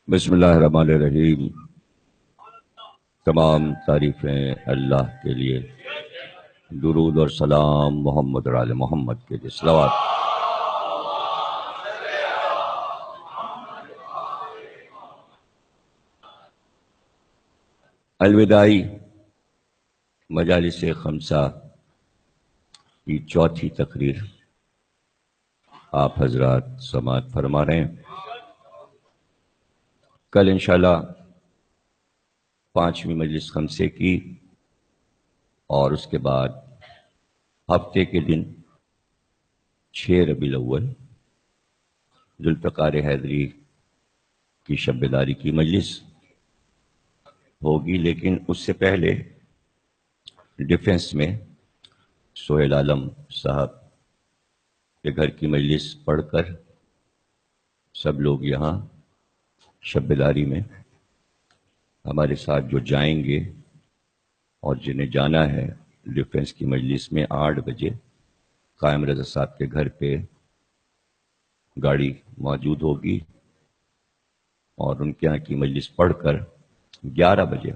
بسم اللہ الرحمن الرحیم۔ تمام تعریفیں اللہ کے لیے، درود اور سلام محمد اور آل محمد کے لیے صلوات۔ الوداعی مجالس خمسہ کی چوتھی تقریر آپ حضرات سماعت فرما رہے ہیں۔ کل انشاءاللہ پانچویں مجلس خمسے کی، اور اس کے بعد ہفتے کے دن 6 ربیع الاول ذوالفقار حیدری کی شب بیداری کی مجلس ہوگی، لیکن اس سے پہلے ڈیفنس میں سہیل عالم صاحب کے گھر کی مجلس پڑھ کر سب لوگ یہاں شب بیداری میں ہمارے ساتھ جو جائیں گے اور جنہیں جانا ہے ڈیفنس کی مجلس میں 8 بجے قائم رضا صاحب کے گھر پہ گاڑی موجود ہوگی، اور ان کے یہاں کی مجلس پڑھ کر 11 بجے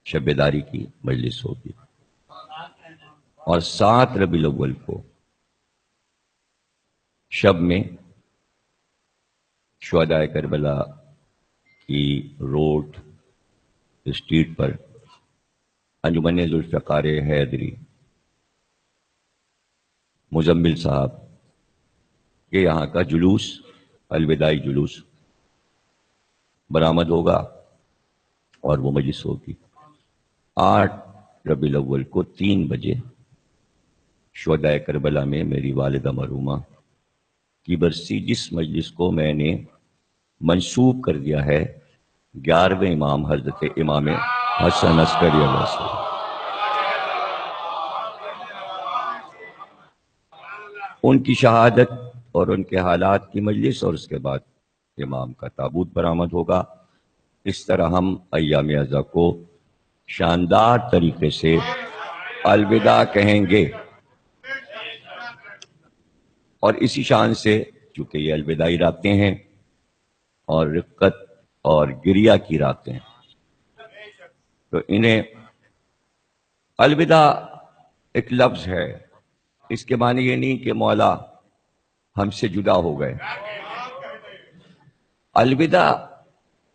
شب بیداری کی مجلس ہوگی، اور 7 ربیع الاول کو شب میں شہدائے کربلا کی روڈ اسٹریٹ پر انجمن ذوالفقار حیدری مزمل صاحب کے یہاں کا جلوس، الوداعی جلوس برآمد ہوگا، اور وہ مجلس ہوگی 8 ربیع الاول کو 3 بجے شہدائے کربلا میں میری والدہ مرحومہ کی برسی، جس مجلس کو میں نے منسوب کر دیا ہے 11ویں امام حضرت امام حسن عسکری علیہ السلام۔ ان کی شہادت اور ان کے حالات کی مجلس، اور اس کے بعد امام کا تابوت برآمد ہوگا۔ اس طرح ہم ایام عزا کو شاندار طریقے سے الوداع کہیں گے، اور اسی شان سے چونکہ یہ الوداعی راتیں ہیں اور رقت اور گریہ کی راتیں ہیں، تو انہیں الوداع ایک لفظ ہے، اس کے معنی یہ نہیں کہ مولا ہم سے جدا ہو گئے۔ الوداع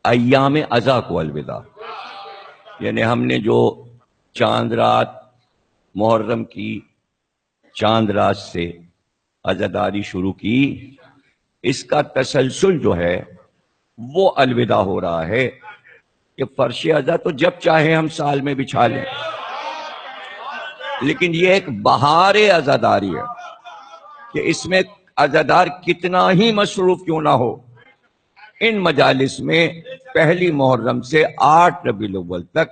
ایام عزا کو الوداع، یعنی ہم نے جو چاند رات محرم کی چاند رات سے عزاداری شروع کی، اس کا تسلسل جو ہے وہ الوداع ہو رہا ہے کہ فرش عزا تو جب چاہے ہم سال میں بچھا لیں، لیکن یہ ایک بہار عزاداری ہے کہ اس میں عزادار کتنا ہی مصروف کیوں نہ ہو، ان مجالس میں پہلی محرم سے 8 ربیع الاول تک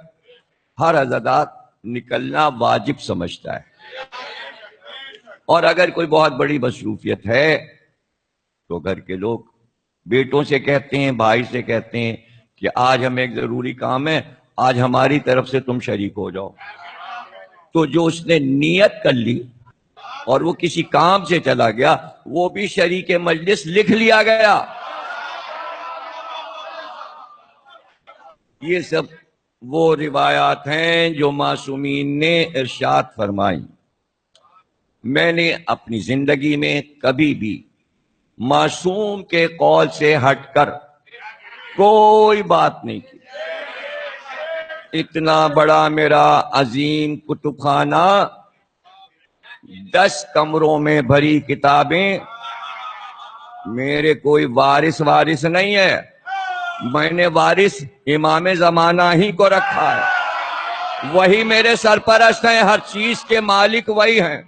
ہر عزادار نکلنا واجب سمجھتا ہے، اور اگر کوئی بہت بڑی مصروفیت ہے تو گھر کے لوگ بیٹوں سے کہتے ہیں، بھائی سے کہتے ہیں کہ آج ہمیں ایک ضروری کام ہے، آج ہماری طرف سے تم شریک ہو جاؤ۔ تو جو اس نے نیت کر لی اور وہ کسی کام سے چلا گیا، وہ بھی شریک مجلس لکھ لیا گیا۔ یہ سب وہ روایات ہیں جو معصومین نے ارشاد فرمائی۔ میں نے اپنی زندگی میں کبھی بھی معصوم کے قول سے ہٹ کر کوئی بات نہیں کی۔ اتنا بڑا میرا عظیم کتب خانہ، 10 کمروں میں بھری کتابیں، میرے کوئی وارث نہیں ہے، میں نے وارث امام زمانہ ہی کو رکھا ہے، وہی میرے سرپرست ہیں، ہر چیز کے مالک وہی ہیں۔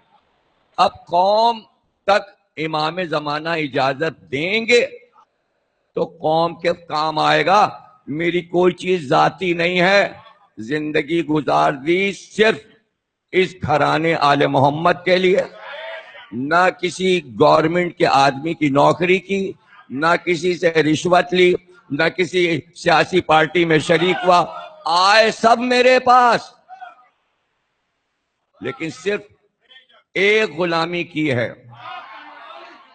اب قوم تک امام زمانہ اجازت دیں گے تو قوم کے کام آئے گا، میری کوئی چیز ذاتی نہیں ہے، زندگی گزار دی صرف اس گھرانے آل محمد کے لیے، نہ کسی گورنمنٹ کے آدمی کی نوکری کی، نہ کسی سے رشوت لی، نہ کسی سیاسی پارٹی میں شریک ہوا، آئے سب میرے پاس، لیکن صرف ایک غلامی کی ہے،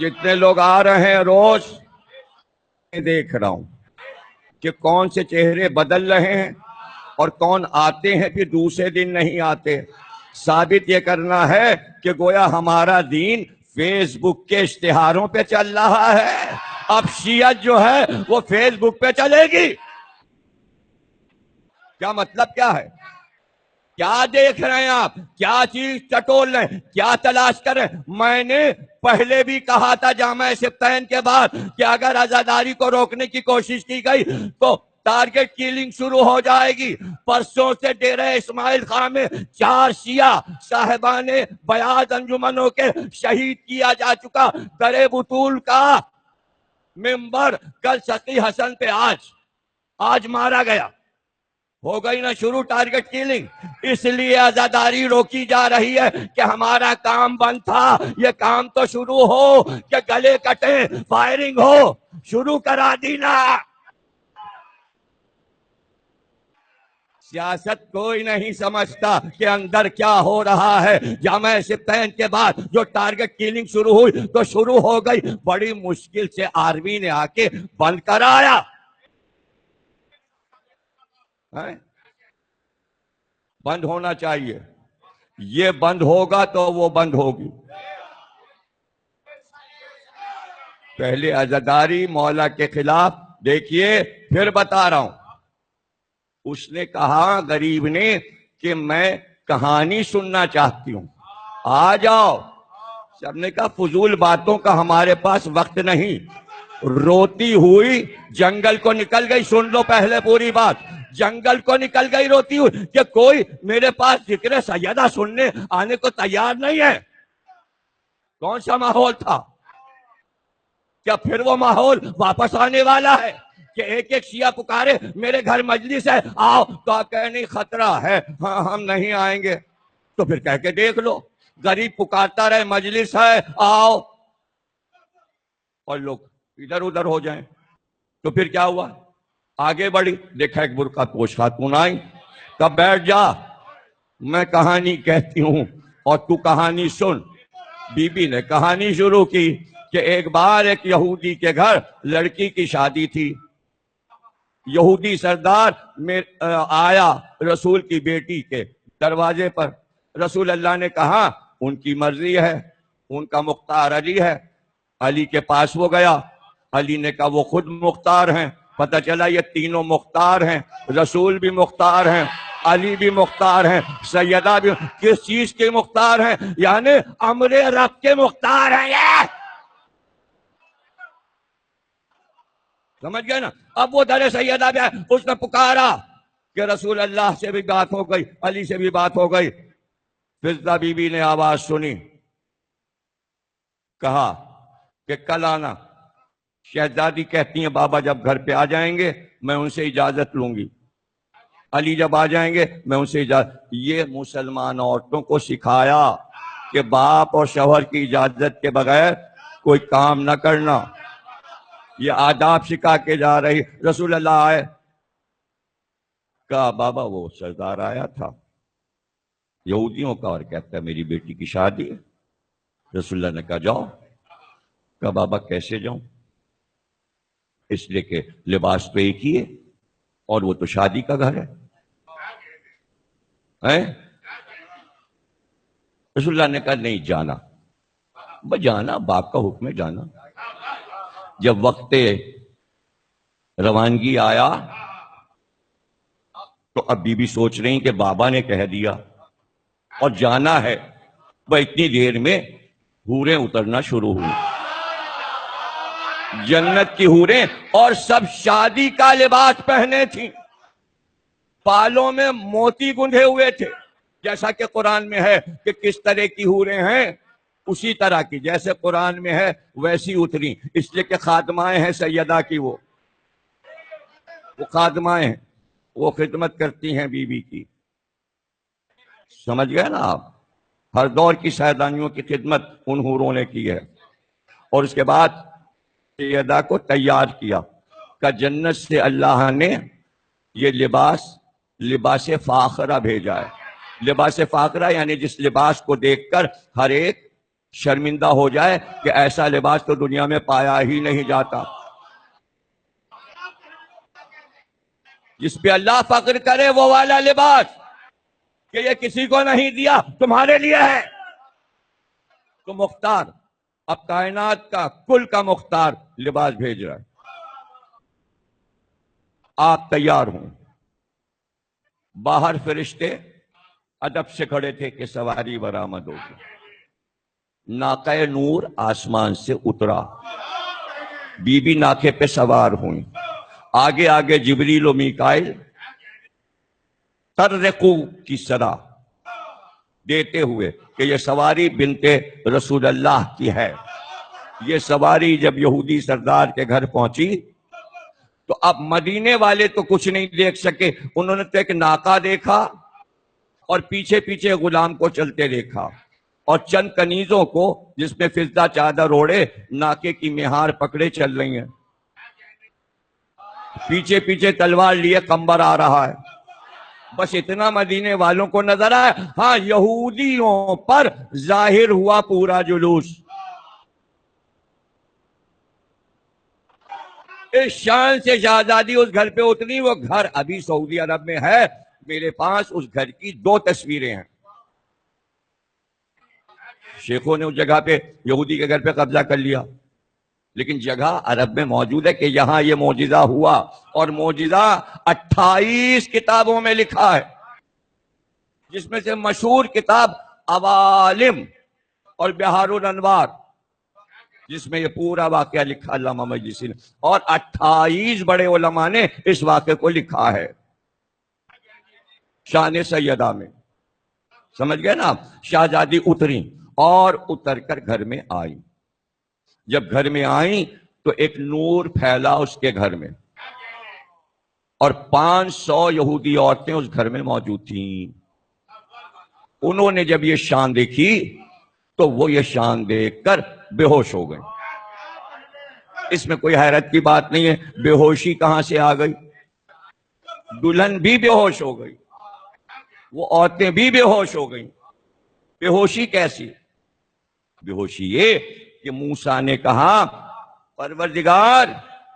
جتنے لوگ آ رہے ہیں روز دیکھ رہا ہوں کہ کون سے چہرے بدل رہے ہیں اور کون آتے ہیں پھر دوسرے دن نہیں آتے. ثابت یہ کرنا ہے کہ گویا ہمارا دین فیس بک کے اشتہاروں پہ چل رہا ہے. اب شیعت جو ہے وہ فیس بک پہ چلے گی. کیا مطلب کیا ہے؟ کیا دیکھ رہے ہیں آپ؟ کیا چیز ٹٹول رہے ہیں؟ کیا تلاش کر رہے ہیں؟ میں نے پہلے بھی کہا تھا جامعہ سبتین کے بعد کہ اگر عزاداری کو روکنے کی کوشش کی گئی تو ٹارگٹ کیلنگ شروع ہو جائے گی. پرسوں سے ڈیرہ اسماعیل خان میں 4 شیعہ صاحبان بیاض انجمنوں کے شہید کیا جا چکا. در بطول کا ممبر کل سقی حسن پہ آج مارا گیا. ہو گئی نا شروع ٹارگٹ کیلنگ. اس لیے عزاداری روکی جا رہی ہے کہ ہمارا کام بند تھا، یہ کام تو شروع ہو کہ گلے کٹے، فائرنگ ہو. شروع کرا دینا. سیاست کوئی نہیں سمجھتا کہ اندر کیا ہو رہا ہے. جامعہ سبتین کے بعد جو ٹارگٹ کیلنگ شروع ہوئی تو شروع ہو گئی. بڑی مشکل سے آرمی نے آ کے بند کرایا. بند ہونا چاہیے. یہ بند ہوگا تو وہ بند ہوگی. پہلے عزاداری مولا کے خلاف دیکھیے، پھر بتا رہا ہوں. اس نے کہا غریب نے کہ میں کہانی سننا چاہتی ہوں، آ جاؤ. سب نے کہا فضول باتوں کا ہمارے پاس وقت نہیں. روتی ہوئی جنگل کو نکل گئی. سن لو پہلے پوری بات. جنگل کو نکل گئی روتی ہوئی کہ کوئی میرے پاس ذکر سیدہ سننے آنے کو تیار نہیں ہے. کون سا ماحول تھا؟ کیا پھر وہ ماحول واپس آنے والا ہے کہ ایک ایک شیعہ پکارے میرے گھر مجلس ہے آؤ تو آپ کہیں نہیں خطرہ ہے، ہاں ہم نہیں آئیں گے. تو پھر کہہ کے دیکھ لو. غریب پکارتا رہے مجلس ہے آؤ اور لوگ ادھر ادھر ہو جائیں. تو پھر کیا ہوا؟ آگے بڑھی. دیکھا ایک برقع پوش خاتون آئی. تب بیٹھ جا، میں کہانی کہتی ہوں اور تو کہانی سن. بی بی نے کہانی شروع کی کہ ایک بار ایک یہودی کے گھر لڑکی کی شادی تھی. یہودی سردار آیا رسول کی بیٹی کے دروازے پر. رسول اللہ نے کہا ان کی مرضی ہے، ان کا مختار علی ہے. علی کے پاس وہ گیا. علی نے کہا وہ خود مختار ہیں. پتہ چلا یہ تینوں مختار ہیں. رسول بھی مختار ہیں، علی بھی مختار ہیں، سیدہ بھی. کس چیز کے مختار ہیں؟ یعنی امر رب کے مختار ہیں. یہ سمجھ گئے نا؟ اب وہ در سیدہ بھی آئے. اس نے پکارا کہ رسول اللہ سے بھی بات ہو گئی، علی سے بھی بات ہو گئی. فضہ بی بی نے آواز سنی، کہا کہ کل آنا. شہزادی کہتی ہیں بابا جب گھر پہ آ جائیں گے میں ان سے اجازت لوں گی. علی جب آ جائیں گے میں ان سے اجازت. یہ مسلمان عورتوں کو سکھایا کہ باپ اور شوہر کی اجازت کے بغیر کوئی کام نہ کرنا. یہ آداب سکھا کے جا رہی. رسول اللہ آئے، کہا بابا وہ سردار آیا تھا یہودیوں کا اور کہتا ہے میری بیٹی کی شادی ہے. رسول اللہ نے کہا جاؤ. کہا بابا کیسے جاؤں؟ اس لیے کہ لباس تو ایک ہی ہے اور وہ تو شادی کا گھر ہے. رسول اللہ نے کہا نہیں جانا. جانا باپ کا حکم ہے جانا. جب وقت روانگی آیا تو اب بی بی سوچ رہی کہ بابا نے کہہ دیا اور جانا ہے. وہ اتنی دیر میں حوریں اترنا شروع ہوئی، جنت کی حوریں، اور سب شادی کا لباس پہنے تھیں. بالوں میں موتی گندھے ہوئے تھے. جیسا کہ قرآن میں ہے کہ کس طرح کی حوریں ہیں اسی طرح کی جیسے قرآن میں ہے ویسی اتری. اس لیے کہ خادمائیں ہیں سیدہ کی. وہ خادمائیں ہیں، وہ خدمت کرتی ہیں بی بی کی. سمجھ گئے نا آپ؟ ہر دور کی سیدانیوں کی خدمت ان حوروں نے کی ہے. اور اس کے بعد سیدہ کو تیار کیا کہ جنت سے اللہ نے یہ لباس فاخرہ بھیجا ہے. لباس فاخرہ یعنی جس لباس کو دیکھ کر ہر ایک شرمندہ ہو جائے کہ ایسا لباس تو دنیا میں پایا ہی نہیں جاتا، جس پہ اللہ فخر کرے وہ والا لباس کہ یہ کسی کو نہیں دیا، تمہارے لیے ہے۔ تو مختار اب کائنات کا کل کا مختار لباس بھیج رہا ہے، آپ تیار ہوں۔ باہر فرشتے ادب سے کھڑے تھے کہ سواری برآمد ہوگی۔ ناقہ نور آسمان سے اترا، بی بی ناقے پہ سوار ہوئی، آگے آگے جبریل و میکائل ترقو کی صدا دیتے ہوئے کہ یہ سواری بنت رسول اللہ کی ہے۔ یہ سواری جب یہودی سردار کے گھر پہنچی تو اب مدینے والے تو کچھ نہیں دیکھ سکے، انہوں نے تو ایک ناقہ دیکھا اور پیچھے پیچھے غلام کو چلتے دیکھا، اور چند کنیزوں کو جس میں فضہ چادر اوڑے ناقے کی مہار پکڑے چل رہی ہیں، پیچھے پیچھے تلوار لیے قمبر آ رہا ہے۔ بس اتنا مدینے والوں کو نظر آیا۔ ہاں، یہودیوں پر ظاہر ہوا پورا جلوس۔ اس شان سے شہزادی اس گھر پہ اتری، وہ گھر ابھی سعودی عرب میں ہے، میرے پاس اس گھر کی 2 تصویریں ہیں۔ شیخوں نے اس جگہ پہ یہودی کے گھر پہ قبضہ کر لیا، لیکن جگہ عرب میں موجود ہے کہ یہاں یہ معجزہ ہوا، اور معجزہ 28 کتابوں میں لکھا ہے، جس میں سے مشہور کتاب عوالم اور بہار الانوار، جس میں یہ پورا واقعہ لکھا علامہ مجلسی نے، اور 28 بڑے علماء نے اس واقعے کو لکھا ہے شان سیدہ میں۔ سمجھ گئے نا؟ شہزادی اتری اور اتر کر گھر میں آئی۔ جب گھر میں آئیں تو ایک نور پھیلا اس کے گھر میں، اور 500 یہودی عورتیں اس گھر میں موجود تھیں۔ انہوں نے جب یہ شان دیکھی تو وہ یہ شان دیکھ کر بے ہوش ہو گئے۔ اس میں کوئی حیرت کی بات نہیں ہے، بے ہوشی کہاں سے آ گئی؟ دلہن بھی بے ہوش ہو گئی، وہ عورتیں بھی بے ہوش ہو گئیں۔ بے ہوشی کیسی؟ بے ہوشی یہ کہ موسیٰ نے کہا پروردگار،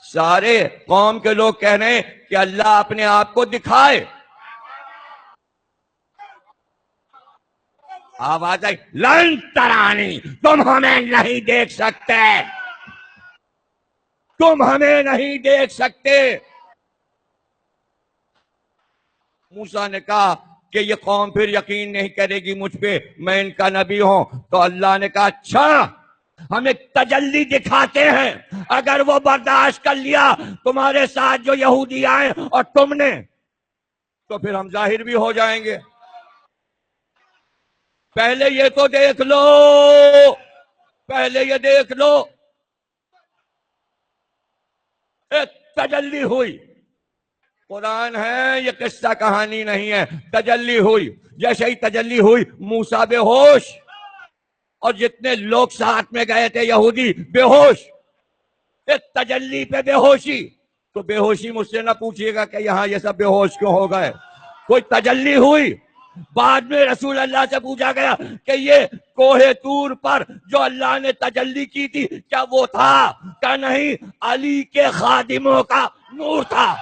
سارے قوم کے لوگ کہہ رہے ہیں کہ اللہ اپنے آپ کو دکھائے۔ آواز آئی، لن ترانی، تم ہمیں نہیں دیکھ سکتے، تم ہمیں نہیں دیکھ سکتے۔ موسیٰ نے کہا کہ یہ قوم پھر یقین نہیں کرے گی مجھ پہ، میں ان کا نبی ہوں۔ تو اللہ نے کہا اچھا، ہم ایک تجلی دکھاتے ہیں، اگر وہ برداشت کر لیا تمہارے ساتھ جو یہودی آئے اور تم نے، تو پھر ہم ظاہر بھی ہو جائیں گے۔ پہلے یہ تو دیکھ لو، پہلے یہ دیکھ لو۔ ایک تجلی ہوئی، قرآن ہے، یہ قصہ کہانی نہیں ہے، تجلی ہوئی۔ جیسے ہی تجلی ہوئی، موسیٰ بے ہوش، اور جتنے لوگ ساتھ میں گئے تھے یہودی بے ہوش۔ ایک تجلی پہ بے ہوشی، تو بے ہوشی مجھ سے نہ پوچھیے گا کہ یہاں یہ سب بے ہوش کیوں ہو گئے۔ کوئی تجلی ہوئی، بعد میں رسول اللہ سے پوچھا گیا کہ یہ کوہ طور پر جو اللہ نے تجلی کی تھی کیا وہ تھا؟ کہ نہیں، علی کے خادموں کا نور تھا۔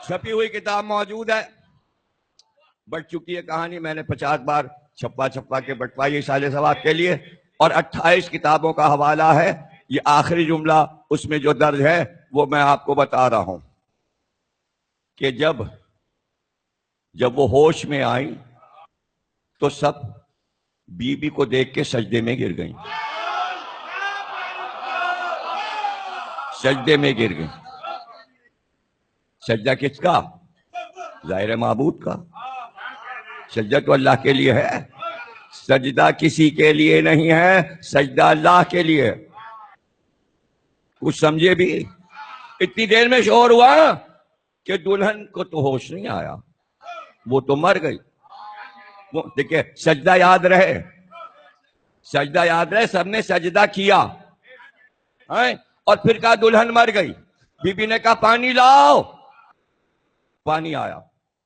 چھپی ہوئی کتاب موجود ہے، بٹ چکی یہ کہانی میں نے 50 بار چھپا کے بٹوائی اشارے ثواب کے لیے، اور 28 کتابوں کا حوالہ ہے۔ یہ آخری جملہ اس میں جو درج ہے وہ میں آپ کو بتا رہا ہوں کہ جب وہ ہوش میں آئیں تو سب بی بی کو دیکھ کے سجدے میں گر گئیں، سجدے میں گر گئیں۔ سجدہ کس کا؟ ظاہر معبود کا۔ سجدہ تو اللہ کے لیے ہے، سجدہ کسی کے لیے نہیں ہے، سجدہ اللہ کے لیے۔ کچھ سمجھے بھی؟ اتنی دیر میں شور ہوا کہ دلہن کو تو ہوش نہیں آیا، وہ تو مر گئی۔ وہ دیکھیں سجدہ یاد رہے، سجدہ یاد رہے، سب نے سجدہ کیا اور پھر کہا دلہن مر گئی، بی بی نے کہا پانی لاؤ، پانی آیا،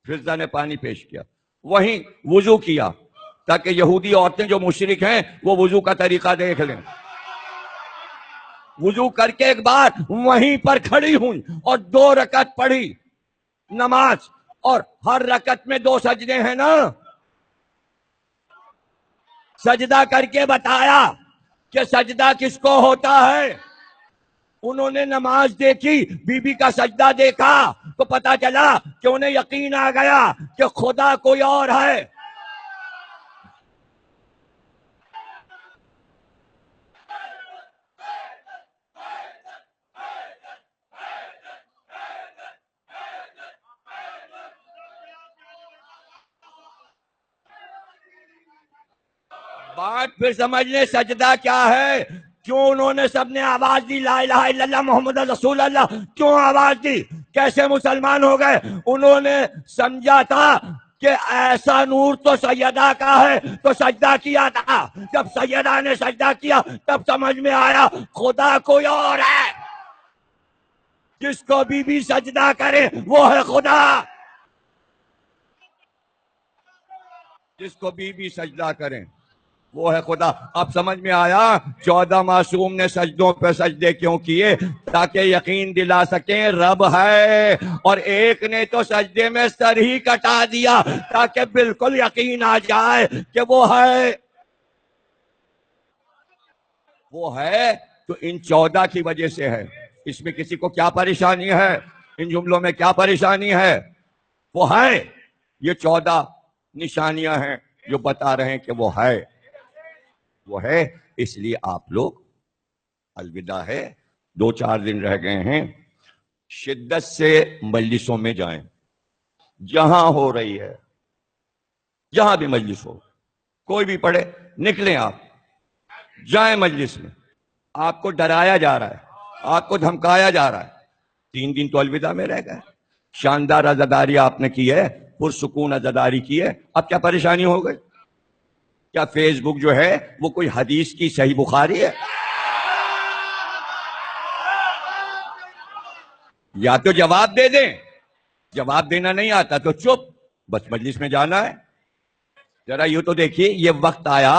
فضہ نے پانی پیش کیا، وہیں وضو کیا تاکہ یہودی عورتیں جو مشرک ہیں وہ وضو کا طریقہ دیکھ لیں۔ وضو کر کے ایک بار وہیں پر کھڑی ہوئی اور 2 رکعت پڑھی نماز، اور ہر رکعت میں 2 سجدے ہیں نا، سجدہ کر کے بتایا کہ سجدہ کس کو ہوتا ہے۔ انہوں نے نماز دیکھی، بی بی کا سجدہ دیکھا تو پتا چلا کہ انہیں یقین آ گیا کہ خدا کوئی اور ہے۔ بات پھر سمجھ لیں سجدہ کیا ہے، کیوں انہوں نے سب نے آواز دی لا الہ الا اللہ محمد رسول اللہ، کیوں آواز دی، کیسے مسلمان ہو گئے؟ انہوں نے سمجھا تھا کہ ایسا نور تو سیدہ کا ہے، تو سجدہ کیا تھا، جب سیدہ نے سجدہ کیا تب سمجھ میں آیا خدا کوئی اور ہے، جس کو بی بی سجدہ کرے وہ ہے خدا، جس کو بی بی سجدہ کریں وہ ہے خدا۔ اب سمجھ میں آیا 14 معصوم نے سجدوں پہ سجدے کیوں کیے؟ تاکہ یقین دلا سکیں رب ہے، اور ایک نے تو سجدے میں سر ہی کٹا دیا تاکہ بالکل یقین آ جائے کہ وہ ہے۔ وہ ہے تو ان 14 کی وجہ سے ہے۔ اس میں کسی کو کیا پریشانی ہے؟ ان جملوں میں کیا پریشانی ہے؟ وہ ہے، یہ 14 نشانیاں ہیں جو بتا رہے ہیں کہ وہ ہے، وہ ہے۔ اس لیے آپ لوگ الوداع ہے، 2-4 دن رہ گئے ہیں، شدت سے مجلسوں میں جائیں، جہاں ہو رہی ہے، جہاں بھی مجلس ہو، کوئی بھی پڑھے، نکلیں آپ، جائیں مجلس میں۔ آپ کو ڈرایا جا رہا ہے، آپ کو دھمکایا جا رہا ہے، 3 دن تو الوداع میں رہ گئے، شاندار عزاداری آپ نے کی ہے، پرسکون عزاداری کی ہے، اب کیا پریشانی ہو گئی؟ کیا فیس بک جو ہے وہ کوئی حدیث کی صحیح بخاری ہے؟ یا تو جواب دے دیں، جواب دینا نہیں آتا تو چپ، بس مجلس میں جانا ہے۔ ذرا یوں تو دیکھیے، یہ وقت آیا،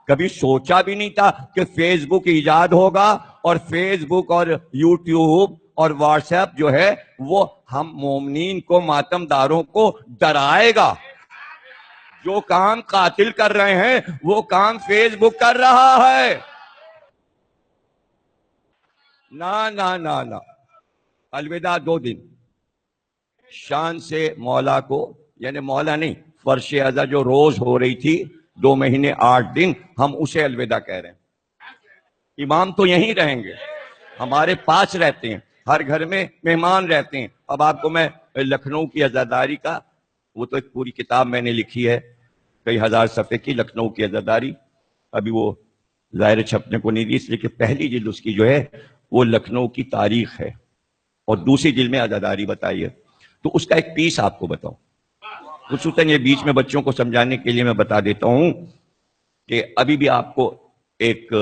کبھی سوچا بھی نہیں تھا کہ فیس بک ایجاد ہوگا، اور فیس بک اور یوٹیوب اور واٹس ایپ جو ہے وہ ہم مومنین کو، ماتم داروں کو ڈرائے گا۔ جو کام قاتل کر رہے ہیں وہ کام فیس بک کر رہا ہے۔ نا نا نا نا، الوداع 2 دن، شان سے مولا کو، یعنی مولا نہیں، فرش ازا جو روز ہو رہی تھی 2 مہینے 8 دن، ہم اسے الوداع کہہ رہے ہیں۔ امام تو یہیں رہیں گے، ہمارے پاس رہتے ہیں، ہر گھر میں مہمان رہتے ہیں۔ اب آپ کو میں لکھنؤ کی عزاداری کا، وہ تو ایک پوری کتاب میں نے لکھی ہے، کئی ہزار صفحے کی، لکھنؤ کی عزاداری، ابھی وہ ظاہر چھپنے کو نہیں دی، اس لیے کہ پہلی جلد اس کی جو ہے وہ لکھنؤ کی تاریخ ہے، اور دوسری جلد میں عزاداری بتائی ہے۔ تو اس کا ایک پیس آپ کو بتاؤں، خصوصاً یہ بیچ میں بچوں کو سمجھانے کے لیے میں بتا دیتا ہوں کہ ابھی بھی آپ کو ایک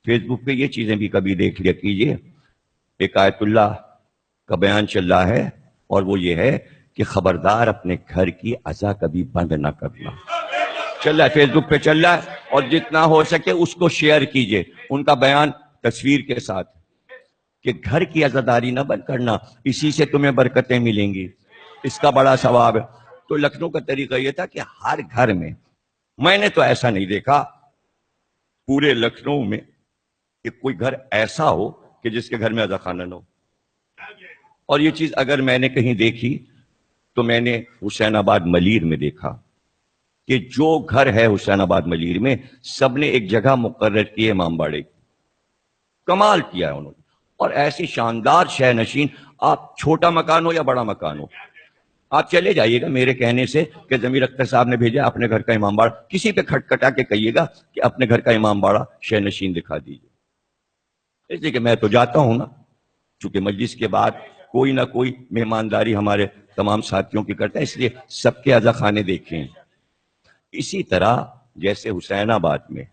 فیس بک پہ یہ چیزیں بھی کبھی دیکھ لیا کیجئے، ایک آیت اللہ کا بیان چل رہا ہے، اور وہ یہ ہے کہ خبردار اپنے گھر کی عزا کبھی بند نہ کرنا۔ چل رہا ہے فیس بک پہ چل رہا ہے، اور جتنا ہو سکے اس کو شیئر کیجئے، ان کا بیان تصویر کے ساتھ، کہ گھر کی عزاداری نہ بند کرنا، اسی سے تمہیں برکتیں ملیں گی، اس کا بڑا ثواب ہے۔ تو لکھنؤ کا طریقہ یہ تھا کہ ہر گھر میں نے تو ایسا نہیں دیکھا پورے لکھنؤ میں کہ کوئی گھر ایسا ہو کہ جس کے گھر میں عزا خانہ نہ ہو، اور یہ چیز اگر میں نے کہیں دیکھی تو میں نے حسین آباد ملیر میں دیکھا کہ جو گھر ہے حسین آباد ملیر میں، سب نے ایک جگہ مقرر کی ہے امام باڑے کی، کمال کیا ہے انہوں نے، اور ایسی شاندار شہ نشین، آپ چھوٹا مکان ہو یا بڑا مکان ہو، آپ چلے جائیے گا میرے کہنے سے کہ ضمیر اختر صاحب نے بھیجا اپنے گھر کا امام باڑہ، کسی پہ کھٹکھٹا کے کہیے گا کہ اپنے گھر کا امام باڑہ شہ نشین دکھا دیجیے۔ اس لیے کہ میں تو جاتا ہوں نا، چونکہ مجلس کے بعد کوئی نہ کوئی مہمانداری ہمارے تمام ساتھیوں کی کرتا ہے، اس لیے سب کے عزا خانے دیکھیں۔ اسی طرح جیسے حسین آباد میں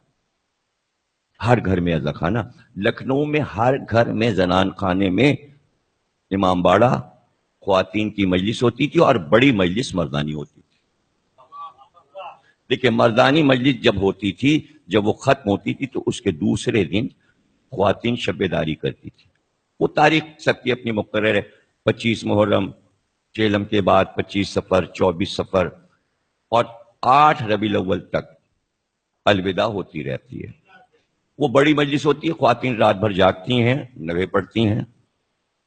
ہر گھر میں اذا خانہ، لکھنؤ میں ہر گھر میں زنان خانے میں امام باڑہ خواتین کی مجلس ہوتی تھی اور بڑی مجلس مردانی ہوتی تھی. دیکھیں مردانی مجلس جب ہوتی تھی، جب وہ ختم ہوتی تھی تو اس کے دوسرے دن خواتین شب داری کرتی تھی. وہ تاریخ سب کی اپنی مقرر ہے، 25 محرم، چیلم کے بعد 25 سفر، 24 سفر اور 8 ربیع الاول تک الوداع ہوتی رہتی ہے. وہ بڑی مجلس ہوتی ہے، خواتین رات بھر جاگتی ہیں، نوے پڑھتی ہیں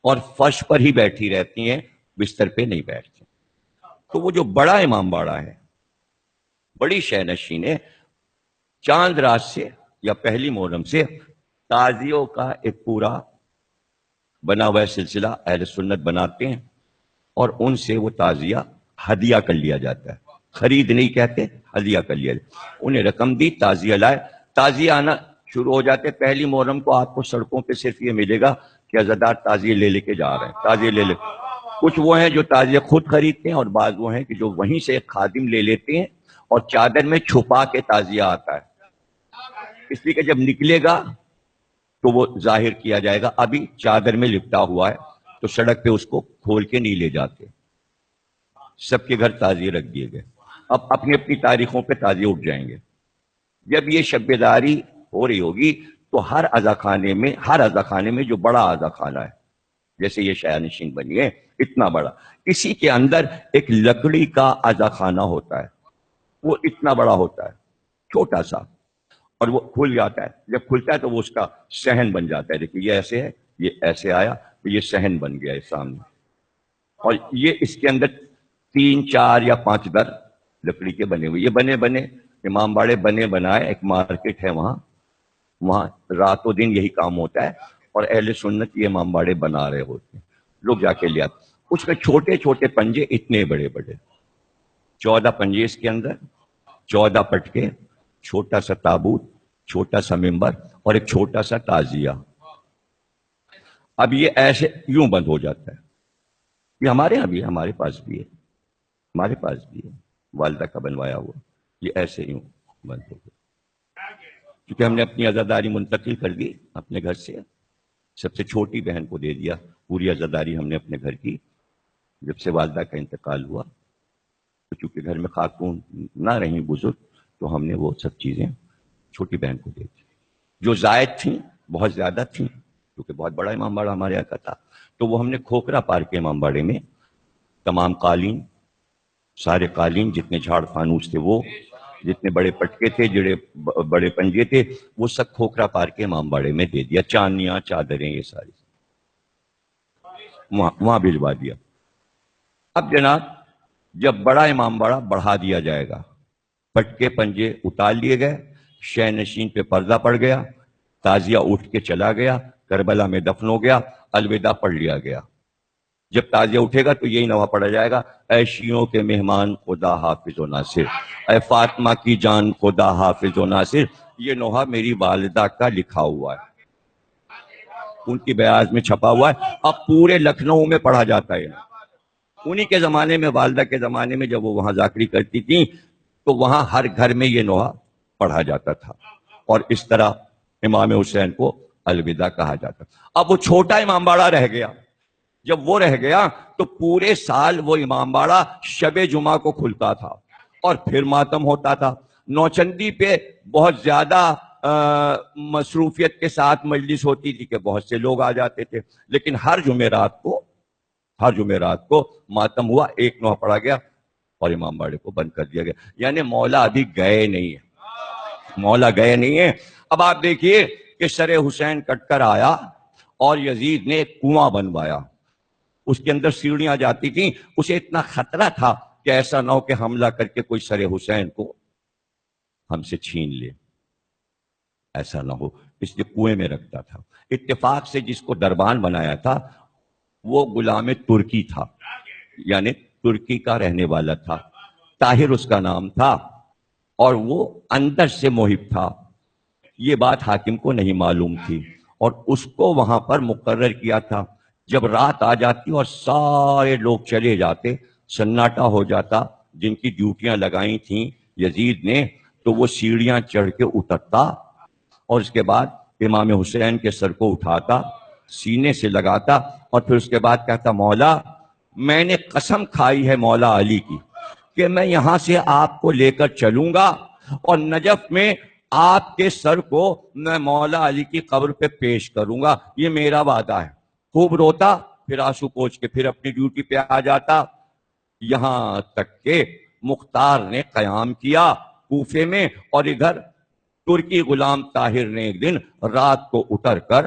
اور فرش پر ہی بیٹھی رہتی ہیں، بستر پہ نہیں بیٹھتی. تو وہ جو بڑا امام باڑہ ہے، بڑی شہنشین ہے، چاند رات سے یا پہلی محرم سے تعزیوں کا ایک پورا بنا ہوا سلسلہ اہل سنت بناتے ہیں اور ان سے وہ تعزیہ ہدیہ کر لیا جاتا ہے. خرید نہیں کہتے، ہدیہ کر لیا جاتا. انہیں رقم دی، تعزیہ لائے، تعزیہ آنا شروع ہو جاتے. پہلی محرم کو آپ کو سڑکوں پہ صرف یہ ملے گا کہ عزادار تعزیہ لے کے جا رہے ہیں، تعزیہ لے. کچھ وہ ہیں جو تعزیہ خود خریدتے ہیں اور بعض وہ ہیں کہ جو وہیں سے ایک خادم لے لیتے ہیں اور چادر میں چھپا کے تعزیہ آتا ہے، اس لیے کہ جب نکلے گا تو وہ ظاہر کیا جائے گا. ابھی چادر میں لپٹا ہوا ہے تو سڑک پہ اس کو کھول کے نہیں لے جاتے. سب کے گھر تعزیے رکھ دیے گئے. اب اپنی اپنی تاریخوں پہ تعزیے اٹھ جائیں گے. جب یہ شب داری ہو رہی ہوگی تو ہر عزاخانے میں جو بڑا عزاخانہ ہے، جیسے یہ شاہنشین بنی ہے اتنا بڑا، اسی کے اندر ایک لکڑی کا عزاخانہ ہوتا ہے. وہ اتنا بڑا ہوتا ہے، چھوٹا سا، اور وہ کھل جاتا ہے. جب کھلتا ہے تو وہ اس کا صحن بن جاتا ہے. دیکھیے یہ ایسے ہے، یہ ایسے آیا تو یہ صحن بن گیا ہے سامنے. اور یہ اس کے اندر 3 4 یا 5 در لکڑی کے بنے ہوئے. یہ بنے امام باڑے بنے بنائے. ایک مارکیٹ ہے وہاں رات و دن یہی کام ہوتا ہے اور اہل سنت یہ امام باڑے بنا رہے ہوتے ہیں. لوگ جا کے لے آتے. اس میں چھوٹے چھوٹے پنجے اتنے بڑے بڑے، 14 پنجے اس کے اندر، 14 پٹکے، چھوٹا سا تابوت، چھوٹا سا ممبر اور ایک چھوٹا سا تعزیہ. اب یہ ایسے یوں بند ہو جاتا ہے. یہ ہمارے یہاں بھی ہے، ہمارے پاس بھی ہے، والدہ کا بنوایا ہوا. یہ ایسے یوں بند ہو گیا کیونکہ ہم نے اپنی عزاداری منتقل کر دی اپنے گھر سے. سب سے چھوٹی بہن کو دے دیا. پوری عزاداری ہم نے اپنے گھر کی. جب سے والدہ کا انتقال ہوا تو چونکہ گھر میں خاتون نہ رہیں بزرگ تو ہم نے وہ سب چیزیں چھوٹی بہن کو دے دی. جو زائد تھیں، بہت زیادہ تھیں کیونکہ بہت بڑا امام باڑہ ہمارے یہاں کا تھا، تو وہ ہم نے کھوکھرا پارک کے امام باڑے میں تمام قالین، سارے قالین جتنے جھاڑ فانوس تھے، وہ جتنے بڑے پٹکے تھے، جڑے بڑے پنجے تھے، وہ سب کھوکھرا پارک کے امام باڑے میں دے دیا. چاندیاں، چادریں، یہ ساری وہاں بھجوا دیا. اب جناب جب بڑا امام باڑہ بڑھا دیا جائے گا، پٹکے پنجے اتار لیے گئے، شہنشین پہ پردہ پڑ گیا، تعزیہ اٹھ کے چلا گیا، کربلا میں دفن ہو گیا، الوداع پڑھ لیا گیا. جب تعزیہ اٹھے گا تو یہی نوحہ پڑھا جائے گا: اے شیعوں کے مہمان خدا حافظ و ناصر، اے فاطمہ کی جان خدا حافظ و ناصر. یہ نوحہ میری والدہ کا لکھا ہوا ہے، ان کی بیاض میں چھپا ہوا ہے. اب پورے لکھنؤ میں پڑھا جاتا ہے. انہی کے زمانے میں، والدہ کے زمانے میں جب وہ وہاں ذاکری کرتی تھیں تو وہاں ہر گھر میں یہ نوحہ پڑھا جاتا تھا اور اس طرح امام حسین کو الوداع کہا جاتا. اب وہ چھوٹا امام باڑہ رہ گیا. جب وہ رہ گیا تو پورے سال وہ امام باڑہ شب جمعہ کو کھلتا تھا اور پھر ماتم ہوتا تھا. نوچندی پہ بہت زیادہ مصروفیت کے ساتھ مجلس ہوتی تھی کہ بہت سے لوگ آ جاتے تھے، لیکن ہر جمعرات کو ماتم ہوا، ایک نوحہ پڑھا گیا اور امام باڑے کو بند کر دیا گیا. یعنی مولا ابھی گئے نہیں ہیں. اب آپ دیکھیے کہ سر حسین کٹ کر آیا اور یزید نے ایک کنواں بنوایا. اس کے اندر سیڑھیاں جاتی تھیں. اسے اتنا خطرہ تھا کہ ایسا نہ ہو کہ حملہ کر کے کوئی سر حسین کو ہم سے چھین لے، ایسا نہ ہو، اس لیے کنویں میں رکھتا تھا. اتفاق سے جس کو دربان بنایا تھا وہ غلام ترکی تھا، یعنی ترکی کا رہنے والا تھا. طاہر اس کا نام تھا اور وہ اندر سے محب تھا. یہ بات حاکم کو نہیں معلوم تھی اور اس کو وہاں پر مقرر کیا تھا. جب رات آ جاتی اور سارے لوگ چلے جاتے، سناٹا ہو جاتا، جن کی ڈیوٹیاں لگائی تھیں یزید نے تو وہ سیڑھیاں چڑھ کے اترتا اور اس کے بعد امام حسین کے سر کو اٹھاتا، سینے سے لگاتا اور پھر اس کے بعد کہتا مولا میں نے قسم کھائی ہے مولا علی کی کہ میں یہاں سے آپ کو لے کر چلوں گا اور نجف میں آپ کے سر کو میں مولا علی کی قبر پہ پیش کروں گا، یہ میرا وعدہ ہے۔ خوب روتا، پھر آنسو پوچھ کے پھر اپنی ڈیوٹی پہ آ جاتا، یہاں تک کہ مختار نے قیام کیا کوفے میں، اور ادھر ترکی غلام طاہر نے ایک دن رات کو اتر کر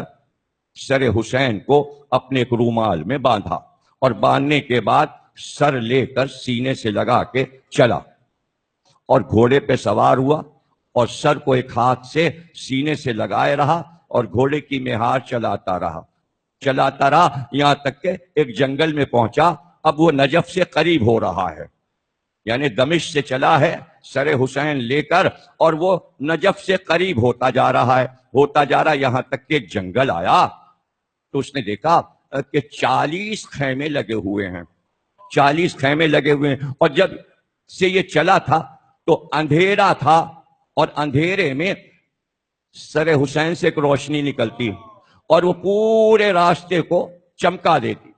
سر حسین کو اپنے ایک رومال میں باندھا اور باندھنے کے بعد سر لے کر سینے سے لگا کے چلا اور گھوڑے پہ سوار ہوا اور سر کو ایک ہاتھ سے سینے سے لگائے رہا اور گھوڑے کی مہار چلاتا رہا یہاں تک کہ ایک جنگل میں پہنچا۔ اب وہ نجف سے قریب ہو رہا ہے، یعنی دمشق سے چلا ہے سر حسین لے کر اور وہ نجف سے قریب ہوتا جا رہا، یہاں تک کہ ایک جنگل آیا تو اس نے دیکھا کہ 40 خیمے لگے ہوئے ہیں، 40 خیمے لگے ہوئے ہیں، اور جب سے یہ چلا تھا تو اندھیرا تھا اور اندھیرے میں سر حسین سے ایک روشنی نکلتی اور وہ پورے راستے کو چمکا دیتی،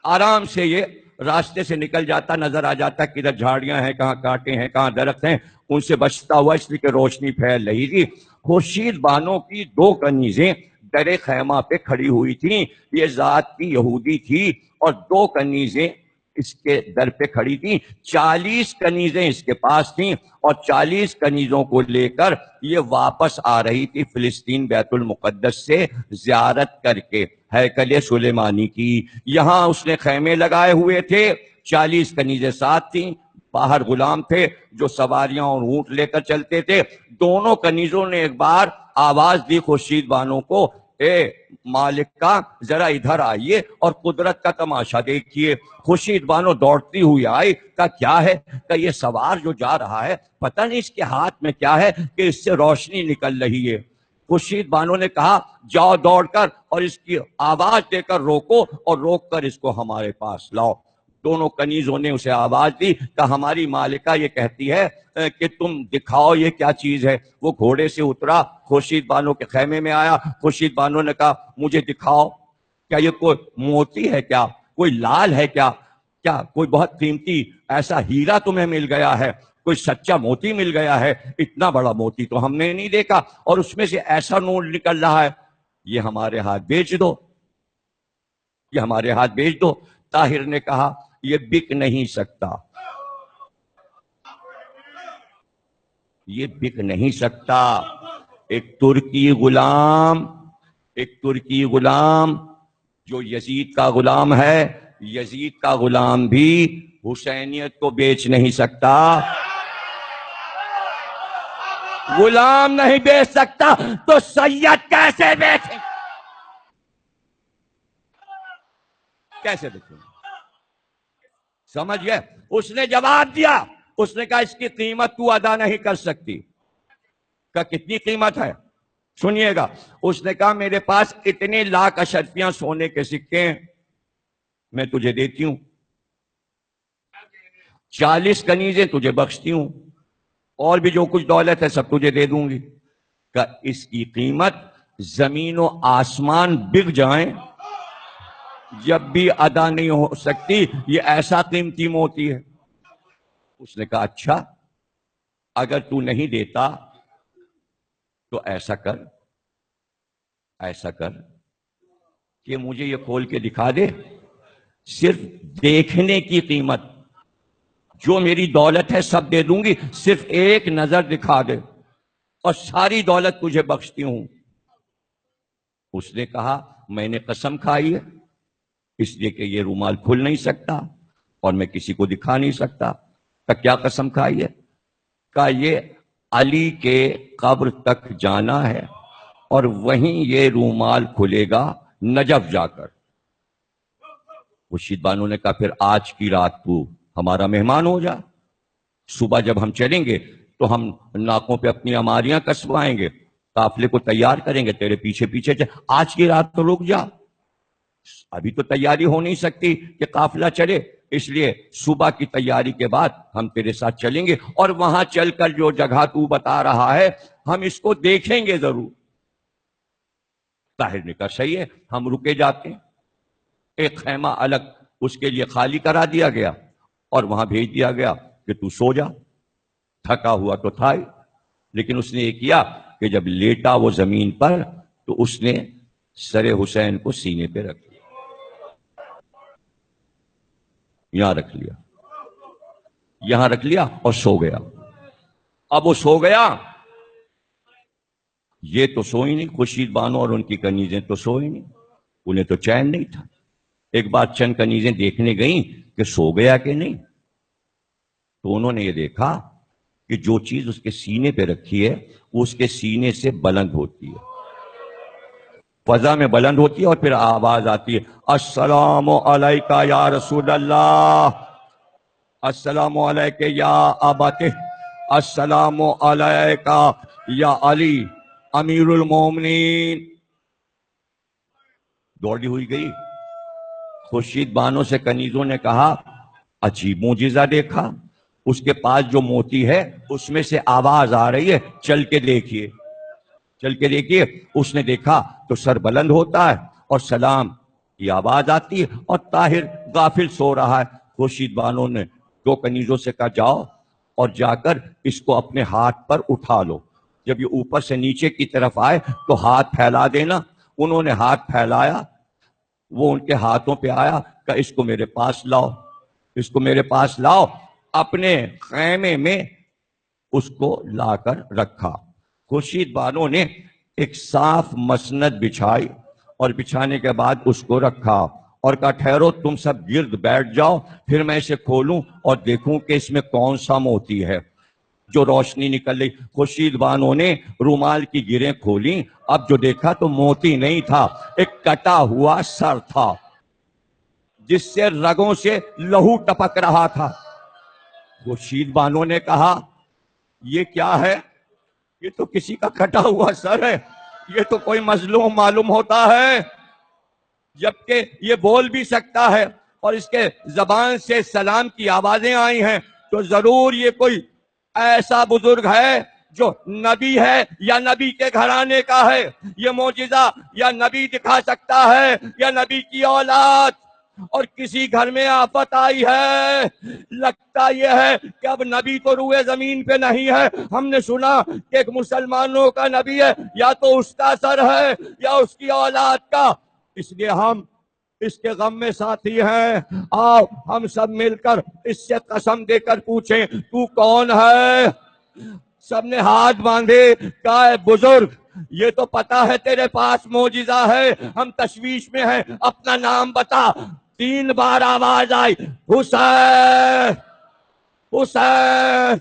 آرام سے یہ راستے سے نکل جاتا، نظر آ جاتا کدھر جھاڑیاں ہیں، کہاں کانٹے ہیں، کہاں درخت ہیں، ان سے بچتا ہوا، اس لیے کہ روشنی پھیل رہی تھی۔ خورشید بانو کی 2 کنیزیں در خیمہ پہ کھڑی ہوئی تھیں، یہ ذات کی یہودی تھی اور 2 کنیزیں اس کے در پہ کھڑی تھیں، 40 کنیزیں اس کے پاس تھیں اور 40 کنیزوں کو لے کر یہ واپس آ رہی تھی فلسطین بیت المقدس سے زیارت کر کے ہیکل سلیمانی کی۔ یہاں اس نے خیمے لگائے ہوئے تھے، 40 کنیزیں ساتھ تھیں، باہر غلام تھے جو سواریاں اور اونٹ لے کر چلتے تھے۔ دونوں کنیزوں نے ایک بار آواز دی خورشید بانو کو، اے مالکہ ذرا ادھر آئیے اور قدرت کا تماشا دیکھیے۔ خورشید بانو دوڑتی ہوئی آئی، کہا کیا ہے؟ کہ یہ سوار جو جا رہا ہے پتہ نہیں اس کے ہاتھ میں کیا ہے کہ اس سے روشنی نکل رہی ہے۔ خورشید بانو نے کہا جاؤ دوڑ کر اور اس کی آواز دے کر روکو اور روک کر اس کو ہمارے پاس لاؤ۔ دونوں کنیزوں نے اسے آواز دی کہ ہماری مالکہ یہ کہتی ہے کہ تم دکھاؤ یہ کیا چیز ہے۔ وہ گھوڑے سے اترا، خورشید بانو کے خیمے میں آیا، خورشید بانو نے کہا مجھے دکھاؤ، کیا یہ کوئی موتی ہے، کیا کوئی لال ہے، کیا کوئی بہت قیمتی ایسا ہیرا تمہیں مل گیا ہے، کوئی سچا موتی مل گیا ہے؟ اتنا بڑا موتی تو ہم نے نہیں دیکھا، اور اس میں سے ایسا نور نکل رہا ہے، یہ ہمارے ہاتھ بیچ دو، یہ ہمارے ہاتھ بیچ دو۔ طاہر نے کہا یہ بک نہیں سکتا، یہ بک نہیں سکتا۔ ایک ترکی غلام جو یزید کا غلام ہے، یزید کا غلام بھی حسینیت کو بیچ نہیں سکتا، غلام نہیں بیچ سکتا تو سید کیسے بیچے، کیسے بیچے؟ سمجھ گئے؟ اس نے جواب دیا، اس نے کہا اس کی قیمت تو ادا نہیں کر سکتی۔ کہا کتنی قیمت ہے؟ سنیے گا۔ اس نے کہا میرے پاس اتنے لاکھ اشرفیاں سونے کے سکے ہیں، میں تجھے دیتی ہوں، 40 کنیزیں تجھے بخشتی ہوں، اور بھی جو کچھ دولت ہے سب تجھے دے دوں گی۔ کہ اس کی قیمت زمین و آسمان بک جائیں جب بھی ادا نہیں ہو سکتی، یہ ایسا قیمتی موتی ہے۔ اس نے کہا اچھا اگر تو نہیں دیتا تو ایسا کر کہ مجھے یہ کھول کے دکھا دے، صرف دیکھنے کی قیمت، جو میری دولت ہے سب دے دوں گی، صرف ایک نظر دکھا دے اور ساری دولت تجھے بخشتی ہوں۔ اس نے کہا میں نے قسم کھائی ہے، اس لیے کہ یہ رومال کھل نہیں سکتا اور میں کسی کو دکھا نہیں سکتا۔ کہ کیا قسم کھائی ہے؟ کہ یہ علی کے قبر تک جانا ہے اور وہیں یہ رومال کھلے گا نجف جا کر۔ خورشید بانو نے کہا پھر آج کی رات تو ہمارا مہمان ہو جا، صبح جب ہم چلیں گے تو ہم ناکوں پہ اپنی اماریاں کسوائیں گے، قافلے کو تیار کریں گے، تیرے پیچھے پیچھے آج کی رات تو رک جا۔ ابھی تو تیاری ہو نہیں سکتی کہ قافلہ چلے، اس لیے صبح کی تیاری کے بعد ہم تیرے ساتھ چلیں گے، اور وہاں چل کر جو جگہ تو بتا رہا ہے ہم اس کو دیکھیں گے ضرور۔ طاہر نے کہا صحیح ہے، ہم رکے جاتے ہیں۔ ایک خیمہ الگ اس کے لیے خالی کرا دیا گیا اور وہاں بھیج دیا گیا کہ تو سو جا، تھکا ہوا تو تھا ہی، لیکن اس نے یہ کیا کہ جب لیٹا وہ زمین پر تو اس نے سر حسین کو سینے پہ رکھ لیا، یہاں رکھ لیا، یہاں رکھ لیا اور سو گیا۔ اب وہ سو گیا، یہ تو سوئی نہیں، خورشید بانو اور ان کی کنیزیں تو سوئی نہیں، انہیں تو چین نہیں تھا۔ ایک بار چند کنیزیں دیکھنے گئیں کہ سو گیا کہ نہیں، تو انہوں نے یہ دیکھا کہ جو چیز اس کے سینے پہ رکھی ہے وہ اس کے سینے سے بلند ہوتی ہے، فضا میں بلند ہوتی ہے، اور پھر آواز آتی ہے السلام علیکہ یا رسول اللہ، السلام علیکہ یا ابت، السلام علیکہ یا علی امیر المومنین۔ دوڑی ہوئی گئی، خورشید بانو سے کنیزوں نے کہا عجیب معجزہ دیکھا، اس کے پاس جو موتی ہے اس میں سے آواز آ رہی ہے، چل کے دیکھیے، چل کے دیکھیے۔ اس نے دیکھا تو سر بلند ہوتا ہے اور سلام کی آواز آتی ہے، اور طاہر غافل سو رہا ہے۔ خورشید بانو نے دو کنیزوں سے کہا جاؤ اور جا کر اس کو اپنے ہاتھ پر اٹھا لو، جب یہ اوپر سے نیچے کی طرف آئے تو ہاتھ پھیلا دینا۔ انہوں نے ہاتھ پھیلایا، وہ ان کے ہاتھوں پہ آیا کہ اس کو میرے پاس لاؤ، اس کو میرے پاس لاؤ۔ اپنے خیمے میں اس کو لا کر رکھا۔ خورشید بانو نے ایک صاف مسند بچھائی اور بچھانے کے بعد اس کو رکھا اور کہا ٹھہرو تم سب گرد بیٹھ جاؤ، پھر میں اسے کھولوں اور دیکھوں کہ اس میں کون سا موتی ہے۔ جو روشنی نکل رہی، خورشید بانو نے رومال کی گریں کھولیں، اب جو دیکھا تو موتی نہیں تھا، ایک کٹا ہوا سر تھا جس سے رگوں سے لہو ٹپک رہا تھا۔ خورشید بانو نے کہا یہ کیا ہے؟ یہ تو کسی کا کٹا ہوا سر ہے، یہ تو کوئی مظلوم معلوم ہوتا ہے، جبکہ یہ بول بھی سکتا ہے اور اس کے زبان سے سلام کی آوازیں آئی ہیں، تو ضرور یہ کوئی ایسا بزرگ ہے جو نبی ہے یا نبی کے گھرانے کا ہے۔ یہ معجزہ یا نبی دکھا سکتا ہے یا نبی کی اولاد، اور کسی گھر میں آفت آئی ہے، لگتا یہ ہے کہ اب نبی تو روئے زمین پہ نہیں ہے، ہم نے سنا کہ ایک مسلمانوں کا نبی ہے، یا تو اس کا سر ہے یا اس کی اولاد کا، اس لیے ہم اس کے غم میں ساتھی ہیں۔ آؤ ہم سب مل کر اس سے قسم دے کر پوچھیں تو کون ہے؟ سب نے ہاتھ باندھے، کہا اے بزرگ یہ تو پتا ہے تیرے پاس معجزہ ہے، ہم تشویش میں ہیں، اپنا نام بتا۔ 3 بار آواز آئی حسین حسین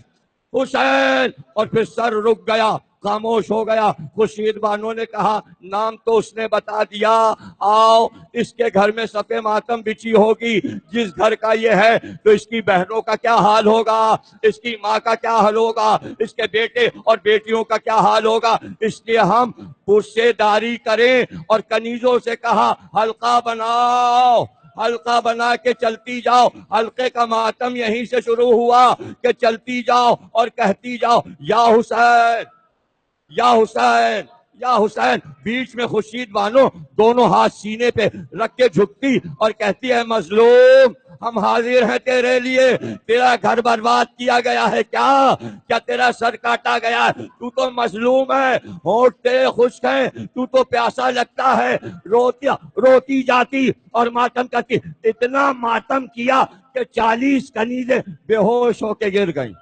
حسین، اور پھر سر رک گیا، خاموش ہو گیا۔ خورشید بانو نے کہا نام تو اس نے بتا دیا، آؤ اس کے گھر میں صف ماتم بچھی ہوگی، جس گھر کا یہ ہے تو اس کی بہنوں کا کیا حال ہوگا، اس کی ماں کا کیا حال ہوگا، اس کے بیٹے اور بیٹیوں کا کیا حال ہوگا۔ اس لیے ہم پرسے داری کریں، اور کنیزوں سے کہا حلقہ بناؤ، حلقہ بنا کے چلتی جاؤ۔ حلقے کا ماتم یہیں سے شروع ہوا کہ چلتی جاؤ اور کہتی جاؤ یا حسین یا حسین یا حسین۔ بیچ میں خورشید بانو دونوں ہاتھ سینے پہ رکھ کے جھکتی اور کہتی ہے مظلوم ہم حاضر ہیں تیرے لیے، تیرا گھر برباد کیا گیا ہے کیا تیرا سر کاٹا گیا ہے؟ تو تو مظلوم ہے، ہونٹ تیرے خشک ہیں، تو تو پیاسا لگتا ہے، روتی جاتی اور ماتم کرتی۔ اتنا ماتم کیا کہ 40 کنیزیں بے ہوش ہو کے گر گئیں۔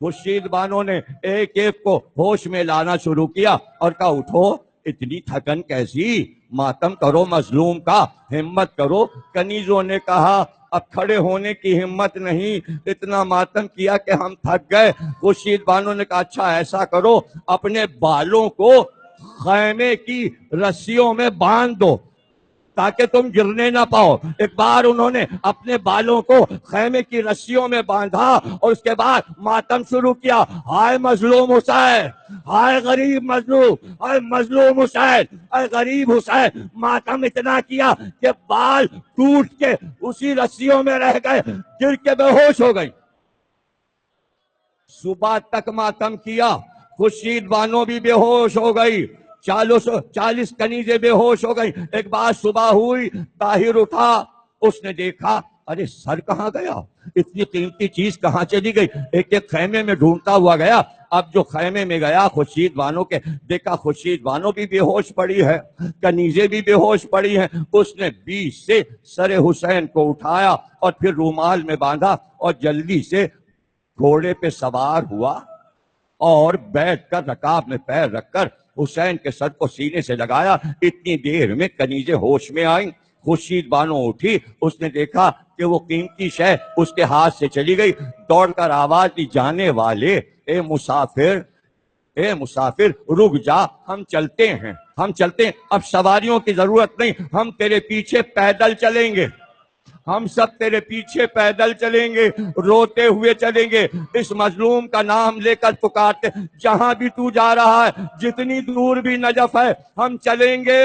خورشید بانو نے ایک ایک کو ہوش میں لانا شروع کیا اور کہا اٹھو، اتنی تھکن کیسی، ماتم کرو مظلوم کا، ہمت کرو۔ کنیزوں نے کہا اب کھڑے ہونے کی ہمت نہیں، اتنا ماتم کیا کہ ہم تھک گئے۔ خورشید بانو نے کہا اچھا ایسا کرو، اپنے بالوں کو خیمے کی رسیوں میں باندھ دو۔ تاکہ تم گرنے نہ پاؤ۔ ایک بار انہوں نے اپنے بالوں کو خیمے کی رسیوں میں باندھا اور اس کے بعد ماتم شروع کیا، ہائے مظلوم حسین، ہائے غریب مظلوم، ہائے مظلوم حسین، ہائے غریب حسین۔ ماتم اتنا کیا کہ بال ٹوٹ کے اسی رسیوں میں رہ گئے، گر کے بے ہوش ہو گئی۔ صبح تک ماتم کیا، خورشید بانو بھی بے ہوش ہو گئی، 40 کنیزیں بے ہوش ہو گئی۔ ایک بار صبح ہوئی، طاہر اٹھا، اس نے دیکھا ارے سر کہاں گیا، اتنی قیمتی چیز کہاں چلی گئی۔ ایک ایک خیمے میں ڈھونڈتا ہوا گیا، اب جو خیمے میں گیا خورشید بانو کے، دیکھا خورشید بانو بھی بے ہوش پڑی ہے، کنیزیں بھی بے ہوش پڑی ہیں۔ اس نے 20 سے سر حسین کو اٹھایا اور پھر رومال میں باندھا اور جلدی سے گھوڑے پہ سوار ہوا اور بیٹھ کر رکاب میں پیر رکھ کر حسین کے سر کو سینے سے لگایا۔ اتنی دیر میں کنیزیں ہوش میں آئیں، خورشید بانو اٹھی، اس نے دیکھا کہ وہ قیمتی شے اس کے ہاتھ سے چلی گئی۔ دوڑ کر آواز دی، جانے والے، اے مسافر، اے مسافر رک جا، ہم چلتے ہیں، ہم چلتے ہیں، اب سواریوں کی ضرورت نہیں، ہم تیرے پیچھے پیدل چلیں گے، ہم سب تیرے پیچھے پیدل چلیں گے، روتے ہوئے چلیں گے، اس مظلوم کا نام لے کر پکارتے، جہاں بھی تو جا رہا ہے، جتنی دور بھی نجف ہے، ہم چلیں گے،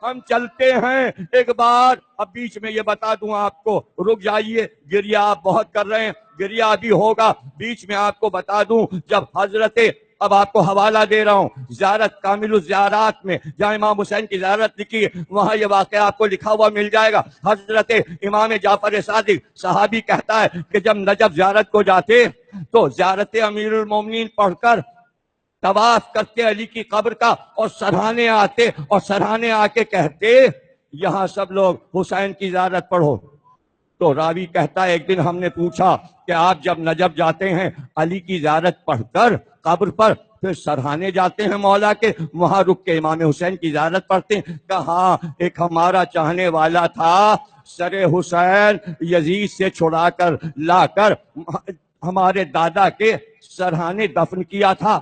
ہم چلتے ہیں۔ ایک بار اب بیچ میں یہ بتا دوں آپ کو، رک جائیے، گریہ آپ بہت کر رہے ہیں، گریہ بھی ہوگا، بیچ میں آپ کو بتا دوں، جب حضرت، اب آپ کو حوالہ دے رہا ہوں، زیارت کامل الزیارات میں جہاں امام حسین کی زیارت لکھی ہے، وہاں یہ واقعہ آپ کو لکھا ہوا مل جائے گا۔ حضرت امام جعفر صادق صحابی کہتا ہے کہ جب نجف زیارت کو جاتے تو زیارت امیر المومنین پڑھ کر طواف کرتے علی کی قبر کا، اور سرہانے آتے اور سرہانے آ کے کہتے یہاں سب لوگ حسین کی زیارت پڑھو۔ تو راوی کہتا ہے ایک دن ہم نے پوچھا کہ آپ جب نجف جاتے ہیں علی کی زیارت پڑھ کر قبر پر، پھر سرہانے جاتے ہیں مولا کے، وہاں رک کے امام حسین کی زیارت پڑھتے ہیں؟ کہاں، ایک ہمارا چاہنے والا تھا، سر حسین یزید سے چھڑا کر لا کر ہمارے دادا کے سرہانے دفن کیا تھا۔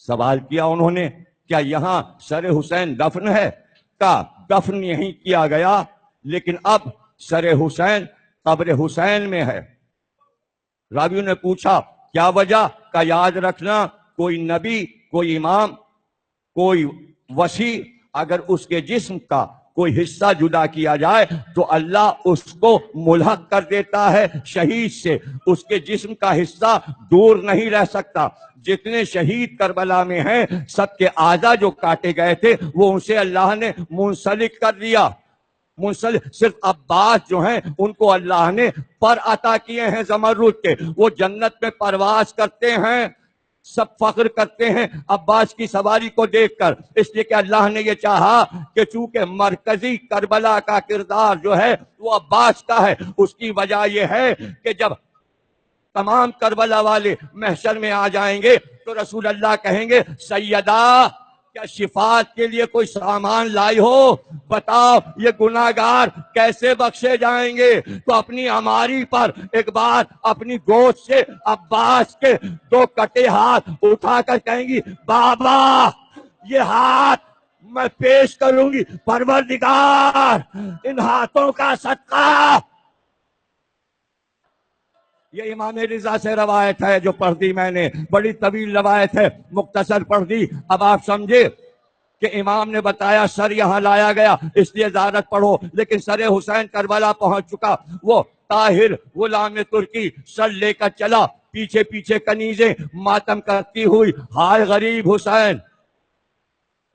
سوال کیا انہوں نے، کیا یہاں سر حسین دفن ہے؟ کہا دفن نہیں کیا گیا، لیکن اب سر حسین قبر حسین میں ہے۔ راویوں نے پوچھا کیا وجہ؟ کا یاد رکھنا، کوئی نبی، کوئی امام، کوئی وسیع اگر اس کے جسم کا کوئی حصہ جدا کیا جائے تو اللہ اس کو ملحق کر دیتا ہے شہید سے، اس کے جسم کا حصہ دور نہیں رہ سکتا۔ جتنے شہید کربلا میں ہیں سب کے اعضا جو کاٹے گئے تھے وہ ان سے اللہ نے منسلک کر دیا۔ صرف عباس جو ہیں ان کو اللہ نے پر عطا کیے ہیں زمرد کے، وہ جنت میں پرواز کرتے ہیں، سب فخر کرتے ہیں عباس کی سواری کو دیکھ کر، اس لیے کہ اللہ نے یہ چاہا کہ چونکہ مرکزی کربلا کا کردار جو ہے وہ عباس کا ہے۔ اس کی وجہ یہ ہے کہ جب تمام کربلا والے محشر میں آ جائیں گے تو رسول اللہ کہیں گے سیدہ کیا شفاعت کے لیے کوئی سامان لائی ہو؟ بتاؤ یہ گناہگار کیسے بخشے جائیں گے؟ تو اپنی ہماری پر ایک بار اپنی گود سے عباس کے 2 کٹے ہاتھ اٹھا کر کہیں گی بابا یہ ہاتھ میں پیش کروں گی، پروردگار ان ہاتھوں کا صدقہ۔ یہ امام رضا سے روایت ہے جو پڑھ دی میں نے، بڑی طویل روایت ہے، مختصر پڑھ دی۔ اب آپ سمجھے کہ امام نے بتایا سر یہاں لایا گیا اس لیے زیارت پڑھو، لیکن سر حسین کربلا پہنچ چکا، وہ طاہر غلام ترکی سر لے کر چلا، پیچھے پیچھے کنیزیں ماتم کرتی ہوئی، ہائے غریب حسین،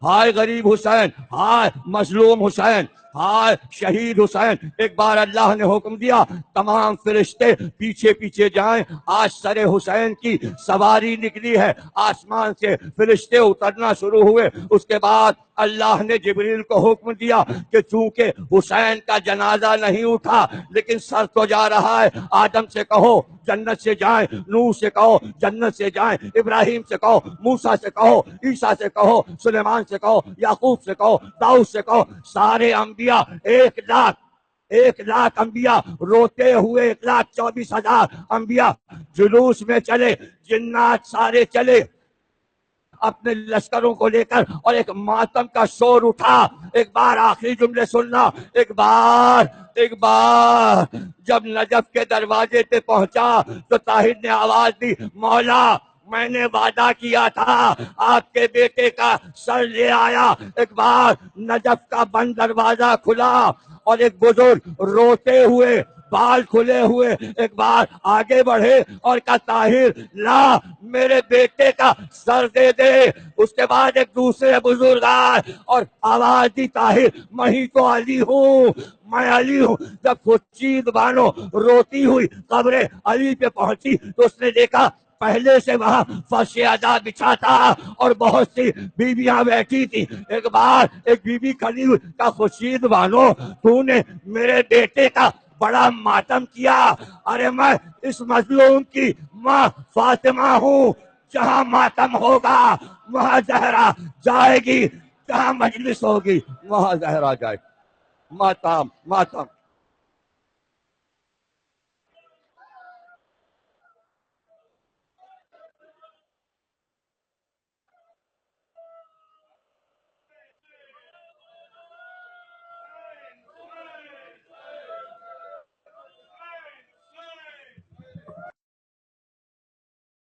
ہائے غریب حسین، ہائے مظلوم حسین، ہائے شہید حسین۔ ایک بار اللہ نے حکم دیا تمام فرشتے پیچھے پیچھے جائیں، آج سر حسین کی سواری نکلی ہے۔ آسمان سے فرشتے اترنا شروع ہوئے، اس کے بعد اللہ نے جبریل کو حکم دیا کہ چونکہ حسین کا جنازہ نہیں اٹھا لیکن سر تو جا رہا ہے، آدم سے کہو جنت سے جائیں، نوح سے کہو جنت سے جائیں، ابراہیم سے کہو، موسیٰ سے کہو، عیسیٰ سے کہو، سلیمان سے کہو، یعقوب سے کہو، داؤد سے کہو، سارے انبیاء 1,00,000 انبیاء روتے ہوئے 1,24,000 انبیاء جلوس میں چلے، جنات سارے چلے۔ اپنے لشکروں کو لے کر اور ایک ماتم کا شور اٹھا. ایک بار آخری جملے سننا. ایک بار جب نجف کے دروازے پہ پہنچا تو طاہر نے آواز دی, مولا میں نے وعدہ کیا تھا آپ کے بیٹے کا سر لے آیا. ایک بار نجف کا بند دروازہ کھلا اور ایک بزرگ روتے ہوئے, بال کھلے ہوئے ایک بار آگے بڑھے اور کہا, طاہر لا میرے بیٹے کا سر دے دے. اس کے بعد ایک دوسرے بزرگ آئے اور آواز دی, طاہر میں ہی تو علی ہوں, میں علی ہوں. جب خورشید بانو روتی ہوئی قبر علی پہ پہنچی تو اس نے دیکھا پہلے سے وہاں فرش ادا بچھا تھا اور بہت سی بیویاں بیٹھی تھی. ایک بار ایک بی بی کھڑی ہوئی, کا خورشید بانو تو نے میرے بیٹے کا بڑا ماتم کیا. ارے میں اس مظلوم کی ماں فاطمہ ہوں, جہاں ماتم ہوگا وہاں زہرا جائے گی, جہاں مجلس ہوگی وہاں زہرا جائے گی. ماتم